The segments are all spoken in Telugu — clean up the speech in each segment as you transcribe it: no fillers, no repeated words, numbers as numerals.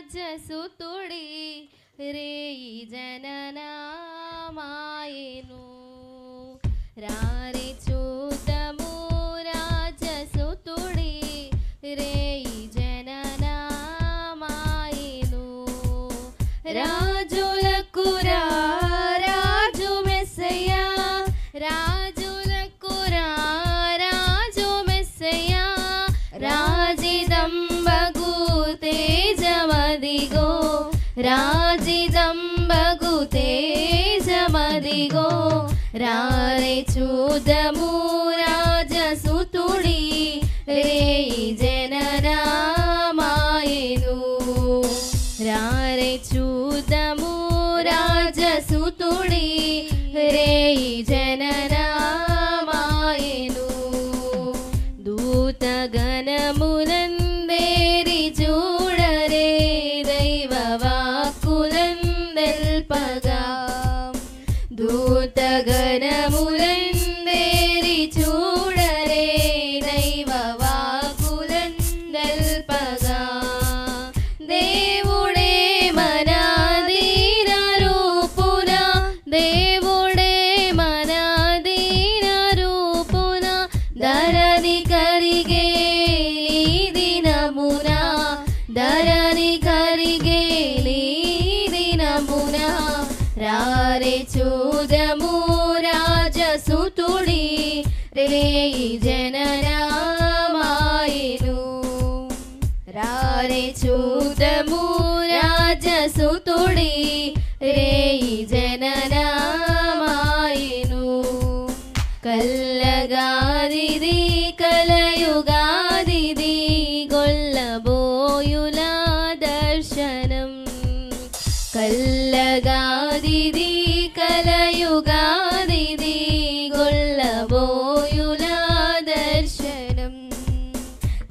రాజసుతుడి రేయి జననామాయెను రారి చూద్దాము రాజసుతుడి రేయి జననామాయెను రాజులకు రాజు మెస్సయ్యా రాజులకు రాజు మెస్సయ్యా రాజిదంబగు తేజమదిగో రాజిదంబగు తేజమదిగో రారే చూదము రాజసుతుడి రేయి జననామాయెను రారే చూదము రాజసుతుడి రేయి జననామాయెను దూతగణములందేరి చూడరే దైవవాక్కులందెల్పగా దూతగణములందేరి చూడరే దైవవాక్కులందెల్పగా దేవుడే మన దీన రూపున దేవుడే మన దీన రూపున ధరణి కరిగే దినమున ధరణి కరిగే దినమున రారే చూదము రాజసుతుడి రేయి జననామాయెను రారే చూదము రాజసుతుడి రేయి జననామాయెను కల్లగాదిది కలయుగాదిది గొల్లబోయుల దర్శనం కల్లగాదిది కలయుగాదిది గొల్లబోయుల దర్శనం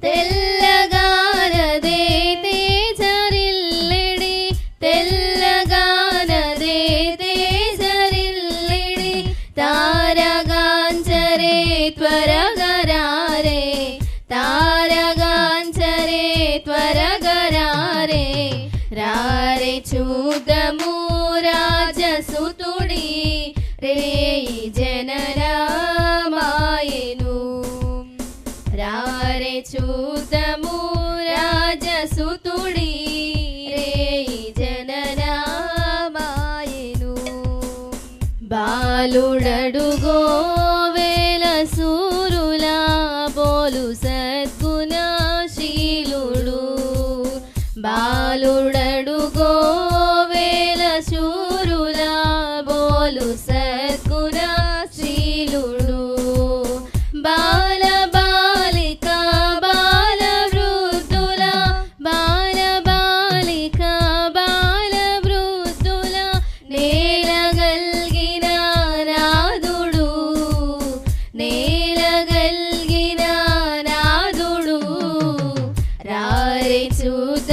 తెల్లగానదే తేజరిల్లెడి తెల్లగానదే తేజరిల్లెడి తారగాంచరే త్వరగరారే తారగాంచరే త్వరగరారే రారే చూదము రాజసుతుడి రేయి జననామాయెను రారే చూదము రాజసుతుడి రేయి జననామాయెను బాలుడడుగో వేల సూరులా బోలు సద్గుణశీలుడు బాలుడడుగో వేల శూరులా బోలు సద్గుణశీలుడు బాల బాలిక బాల వృద్ధుల బాల బాలిక బాల వృద్ధుల నేలగల్గిన నాదుడు నేలగల్గిన నాదుడు రారే చూద